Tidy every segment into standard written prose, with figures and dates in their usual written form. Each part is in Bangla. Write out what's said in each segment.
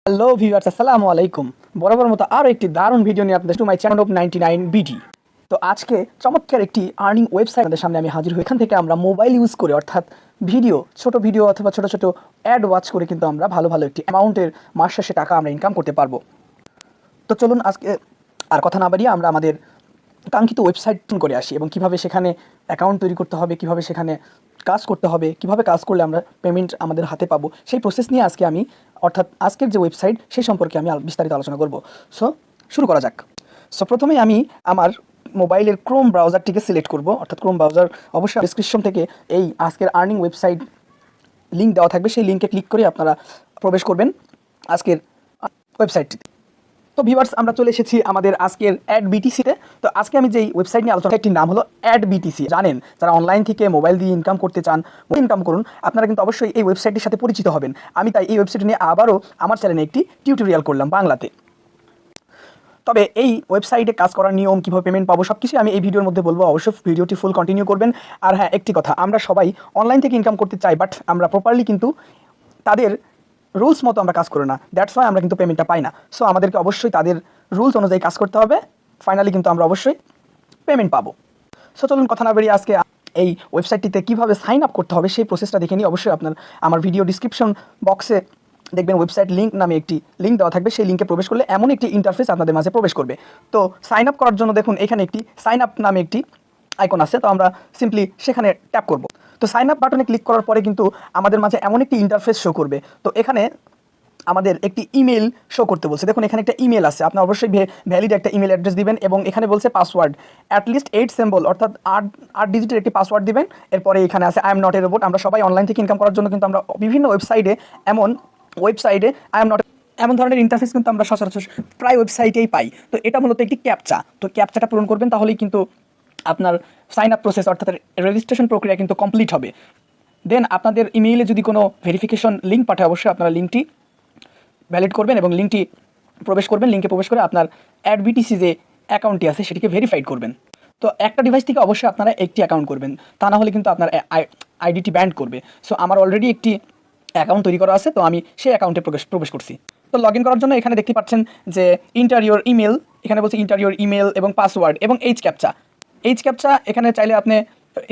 হ্যালো ভিউয়ার্স, আসসালামু আলাইকুম। বরাবর মতো আরও একটি দারুণ ভিডিও নিয়ে আপনাদের মাই চ্যানেল অফ 99 বিডি। তো আজকে চমৎকার একটি আর্নিং ওয়েবসাইট আমাদের সামনে আমি হাজির হই। এখান থেকে আমরা মোবাইল ইউজ করে, অর্থাৎ ছোট ভিডিও অথবা ছোট অ্যাড ওয়াচ করে কিন্তু আমরা ভালো একটি অ্যামাউন্টের মাস শেষে টাকা আমরা ইনকাম করতে পারবো। তো চলুন আজকে আর কথা না বাড়িয়ে আমরা আমাদের কাঙ্ক্ষিত ওয়েবসাইট করে আসি এবং কীভাবে সেখানে অ্যাকাউন্ট তৈরি করতে হবে, কীভাবে সেখানে কাজ করতে হবে, কীভাবে কাজ করলে আমরা পেমেন্ট আমাদের হাতে পাবো, সেই প্রসেস নিয়ে আজকে আমি, অর্থাৎ আজকের যে ওয়েবসাইট সেই সম্পর্কে আমি বিস্তারিত আলোচনা করব। সো শুরু করা যাক। সো প্রথমেই আমি আমার মোবাইলের ক্রোম ব্রাউজারটিকে সিলেক্ট করব, অর্থাৎ ক্রোম ব্রাউজার অবশ্যই ডিসক্রিপশন থেকে এই আজকের আর্নিং ওয়েবসাইট লিঙ্ক দেওয়া থাকবে, সেই লিঙ্কে ক্লিক করে আপনারা প্রবেশ করবেন আজকের ওয়েবসাইটটিতে। তো ভিউয়ার্স, আমরা চলে এসেছি আমাদের আজকের adbtc-তে। তো আজকে আমি যেই ওয়েবসাইট নিয়ে আলোচনা, একটির নাম হলো adbtc। জানেন, যারা অনলাইন থেকে মোবাইল দিয়ে ইনকাম করতে চান, ইনকাম করুন, আপনারা কিন্তু অবশ্যই এই ওয়েবসাইটের সাথে পরিচিত হবেন। আমি তাই এই ওয়েবসাইট নিয়ে আবারও আমার চ্যানেলে একটি টিউটোরিয়াল করলাম বাংলাতে। তবে এই ওয়েবসাইটে কাজ করার নিয়ম, কীভাবে পেমেন্ট পাবো, সব কিছু আমি এই ভিডিওর মধ্যে বলবো। অবশ্যই ভিডিওটি ফুল কন্টিনিউ করবেন। আর হ্যাঁ, একটি কথা, আমরা সবাই অনলাইন থেকে ইনকাম করতে চাই, বাট আমরা প্রপারলি কিন্তু তাদের রুলস মতো আমরা কাজ করি না। দ্যাটস ওয়াই আমরা কিন্তু পেমেন্টটা পাই না। সো আমাদেরকে অবশ্যই তাদের রুলস অনুযায়ী কাজ করতে হবে, ফাইনালি কিন্তু আমরা অবশ্যই পেমেন্ট পাবো। সো চলুন কথা না বেরিয়ে আজকে এই ওয়েবসাইটটিতে কীভাবে সাইন আপ করতে হবে সেই প্রসেসটা দেখে নিই। অবশ্যই আমার ভিডিও ডিসক্রিপশন বক্সে দেখবেন ওয়েবসাইট লিঙ্ক নামে একটি লিঙ্ক দেওয়া থাকবে। সেই লিঙ্কে প্রবেশ করলে এমন একটি ইন্টারফেস আপনাদের মাঝে প্রবেশ করবে। তো সাইন আপ করার জন্য দেখুন এখানে একটি সাইন আপ নামে একটি আইকন আছে। তো আমরা সিম্পলি সেখানে ট্যাপ করব। তো সাইন আপ বাটনে ক্লিক করার পরে কিন্তু আমাদের মাঝে এমন একটি ইন্টারফেস শো করবে। তো এখানে আমাদের একটি ইমেল শো করতে বলছে। দেখুন এখানে একটা ইমেল আছে, আপনি অবশ্যই ভ্যালিড একটা ইমেল অ্যাড্রেস দিবেন এবং এখানে বলছে পাসওয়ার্ড অ্যাটলিস্ট 8 সিম্বল, অর্থাৎ 8 ডিজিটের একটি পাসওয়ার্ড দিবেন। এরপরে এখানে আছে I am not a robot. আমরা সবাই অনলাইন থেকে ইনকাম করার জন্য কিন্তু আমরা বিভিন্ন ওয়েবসাইটে আই এম নট এমন ধরনের ইন্টারফেস কিন্তু আমরা সচরাচর প্রায় ওয়েবসাইটেই পাই। তো এটা মূলত একটি ক্যাপচা। তো ক্যাপচাটা পূরণ করবেন, তাহলেই কিন্তু আপনার সাইন আপ প্রসেস, অর্থাৎ রেজিস্ট্রেশন প্রক্রিয়া কিন্তু কমপ্লিট হবে। দেন আপনাদের ইমেইলে যদি কোনো ভেরিফিকেশন লিঙ্ক পাঠায়, অবশ্যই আপনারা লিঙ্কটি ভ্যালিড করবেন এবং লিঙ্কটি প্রবেশ করবেন। লিঙ্কে প্রবেশ করে আপনার adbtc যে অ্যাকাউন্টটি আছে সেটিকে ভেরিফাইড করবেন। তো একটা ডিভাইস থেকে অবশ্যই আপনারা একটি অ্যাকাউন্ট করবেন, তা না হলে কিন্তু আপনার আইডিটি ব্যান্ড করবে। সো আমার অলরেডি একটি অ্যাকাউন্ট তৈরি করা আছে, তো আমি সেই অ্যাকাউন্টে প্রবেশ করছি। তো লগ ইন করার জন্য এখানে দেখতে পাচ্ছেন যে ইন্টারিওর ইমেল, এখানে বলছে ইন্টারিওর ইমেল এবং পাসওয়ার্ড এবং এইচ ক্যাপচা এখানে চাইলে আপনি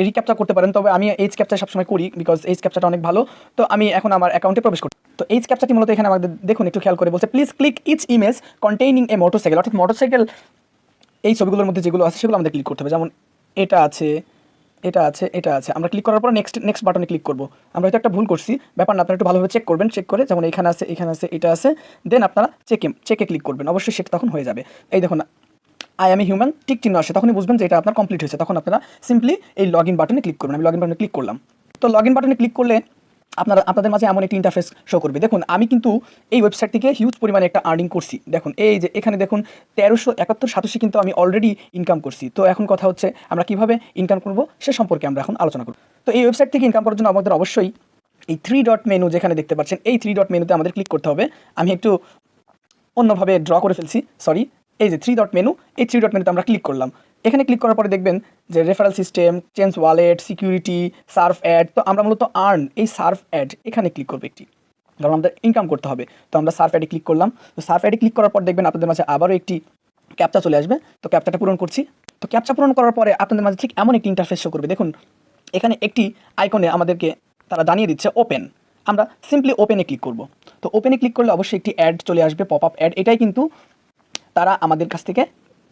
রিক্যাপচা করতে পারেন, তবে আমি এইচ ক্যাপচা সবসময় করি বিকজ এইচ ক্যাপচাটা অনেক ভালো। তো আমি এখন আমার অ্যাকাউন্টে প্রবেশ করি। তো এইচ ক্যাপচাটি মূলত এখানে আমাদের দেখুন একটু খেয়াল করে বলছে please click each image containing a motorcycle, অর্থাৎ মোটরসাইকেল এই ছবিগুলোর মধ্যে যেগুলো আছে সেগুলো আমাদের ক্লিক করতে হবে। যেমন এটা আছে, আমরা ক্লিক করার পর নেক্সট বাটনে ক্লিক করবো। আমরা হয়তো একটা ভুল করছি, ব্যাপার না, আপনারা একটু ভালোভাবে চেক করবেন। চেক করে যেমন এখানে আছে, এটা আছে, দেন আপনারা চেকে ক্লিক করবেন। অবশ্যই সেটা তখন হয়ে যাবে। এই দেখুন I M a human tick চিহ্ন আসে, তখনই বুঝবেন যে এটা আপনার কমপ্লিট হয়েছে। তখন আপনারা সিম্পলি এই লগ ইন বাটনে ক্লিক করবেন। আমি লগ ইন বাটনে ক্লিক করলাম। তো লগ ইন বাটনে ক্লিক করলে আপনাদের মাঝে এমন একটি ইন্টারফেস শো করবে। দেখুন আমি কিন্তু এই ওয়েবসাইট থেকে হিউজ পরিমাণে একটা আর্নিং করছি। দেখুন এই যে এখানে দেখুন 1371 কিন্তু আমি অলরেডি ইনকাম করছি। তো এখন কথা হচ্ছে আমরা কীভাবে ইনকাম করব সে সম্পর্কে আমরা এখন আলোচনা করব। তো এই ওয়েবসাইট থেকে ইনকাম করার জন্য আমাদের অবশ্যই এই 3 ডট মেনু যেখানে দেখতে পাচ্ছেন, এই 3 ডট মেনুতে আমাদের ক্লিক করতে হবে। আমি একটু অন্যভাবে ড্র করে ফেলছি, সরি। এই যে 3 ডট মেনু, এই 3 ডট মেনুতে আমরা ক্লিক করলাম। এখানে ক্লিক করার পরে দেখবেন যে referral system, change wallet, security, serve ad. তো আমরা মূলত এই সার্ভ অ্যাড এখানে ক্লিক করবো একটি, কারণ আমাদের ইনকাম করতে হবে। তো আমরা সার্ভ অ্যাডে ক্লিক করলাম। তো সার্ভ অ্যাডে ক্লিক করার পর দেখবেন আপনাদের মাঝে আবারও একটি ক্যাপচা চলে আসবে। তো ক্যাপচাটা পূরণ করছি। তো ক্যাপচা পূরণ করার পরে আপনাদের মাঝে ঠিক এমন একটি ইন্টারফেস শো করবে। দেখুন এখানে একটি আইকনে আমাদেরকে তারা জানিয়ে দিচ্ছে ওপেন। আমরা সিম্পলি ওপেনে ক্লিক করব। তো ওপেনে ক্লিক করলে অবশ্যই একটি অ্যাড চলে আসবে, পপ আপ অ্যাড। এটাই কিন্তু তারা আমাদের কাছ থেকে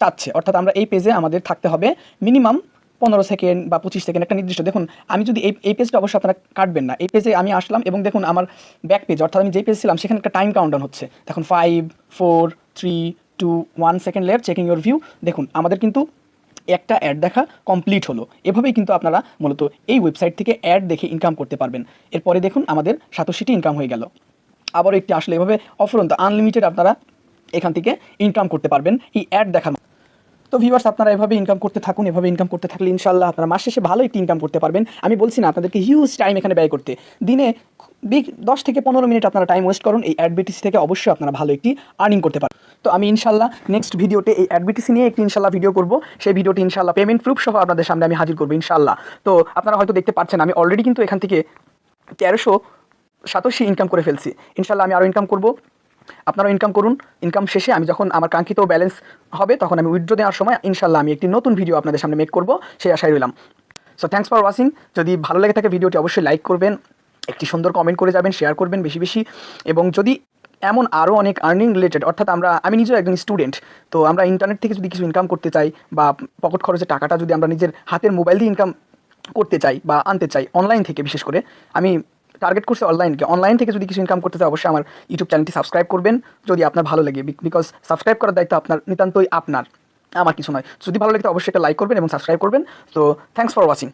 চাচ্ছে, অর্থাৎ আমরা এই পেজে আমাদের থাকতে হবে মিনিমাম 15 সেকেন্ড বা 25 সেকেন্ড, একটা নির্দিষ্ট। দেখুন আমি যদি এই পেজটা অবশ্যই আপনারা কাটবেন না। এই পেজে আমি আসলাম এবং দেখুন আমার ব্যাক পেজ, অর্থাৎ আমি যেই পেজ ছিলাম সেখানে একটা টাইম কাউন্টডাউন হচ্ছে। দেখুন 5 4 3 2 1 second left, checking your view. দেখুন আমাদের কিন্তু একটা অ্যাড দেখা কমপ্লিট হলো। এভাবেই কিন্তু আপনারা মূলত এই ওয়েবসাইট থেকে অ্যাড দেখে ইনকাম করতে পারবেন। এরপরে দেখুন আমাদের 87টি ইনকাম হয়ে গেল। আবারও একটি আসলে এভাবে অফুরন্ত আনলিমিটেড আপনারা এখান থেকে ইনকাম করতে পারবেন এই অ্যাড দেখার। তো ভিউয়ার্স, আপনারা এভাবে ইনকাম করতে থাকুন। এভাবে ইনকাম করতে থাকলে ইনশাল্লাহ আপনারা মাস শেষে ভালো একটি ইনকাম করতে পারবেন। আমি বলছি না আপনাদেরকে হিউজ টাইম এখানে ব্যয় করতে, দিনে 10 থেকে 15 মিনিট আপনারা টাইম ওয়েস্ট করুন। এই adbtc থেকে অবশ্যই আপনারা ভালো একটি আর্নিং করতে পারেন। তো আমি ইনশাল্লাহ নেক্সট ভিডিওতে এই adbtc নিয়ে একটি ইনশাল্লাহ ভিডিও করব। সেই ভিডিওটি ইনশাল্লাহ পেমেন্ট প্রুফ সহ আপনাদের সামনে আমি হাজির করবো ইনশাল্লাহ। তো আপনারা হয়তো দেখতে পাচ্ছেন আমি অলরেডি কিন্তু এখান থেকে 1387 ইনকাম করে ফেলছি। ইনশাল্লাহ আমি আরও ইনকাম করব। আপনারাও ইনকাম করুন। ইনকাম শেষে আমি যখন আমার কাঙ্ক্ষিত ব্যালেন্স হবে তখন আমি উইথড্র দেওয়ার সময় ইনশাল্লাহ আমি একটি নতুন ভিডিও আপনাদের সামনে মেক করব, সেই আশায় রইলাম। So thanks for watching. যদি ভালো লেগে থাকে ভিডিওটি অবশ্যই লাইক করবেন, একটি সুন্দর কমেন্ট করে যাবেন, শেয়ার করবেন বেশি বেশি। এবং যদি এমন আরও অনেক আর্নিং রিলেটেড, অর্থাৎ আমি নিজেও একজন স্টুডেন্ট, তো আমরা ইন্টারনেট থেকে যদি কিছু ইনকাম করতে চাই বা পকেট খরচের টাকাটা যদি আমরা নিজের হাতের মোবাইল দিয়ে ইনকাম করতে চাই বা আনতে চাই অনলাইন থেকে, বিশেষ করে আমি টার্গেট করছি অনলাইন থেকে যদি কিছু ইনকাম করতে চাই অবশ্যই আমার ইউটিউব চ্যানেলটি সাবস্ক্রাইব করবেন যদি আপনার ভালো লাগে, বিকজ সাবস্ক্রাইব করার দায়িত্ব আপনার, নিতান্তই আপনার, আমার কিছু নয়। যদি ভালো লাগে তো অবশ্যই একটা লাইক করবেন এবং সাবস্ক্রাইব করবেন। তো থ্যাংকস ফর ওয়াচিং।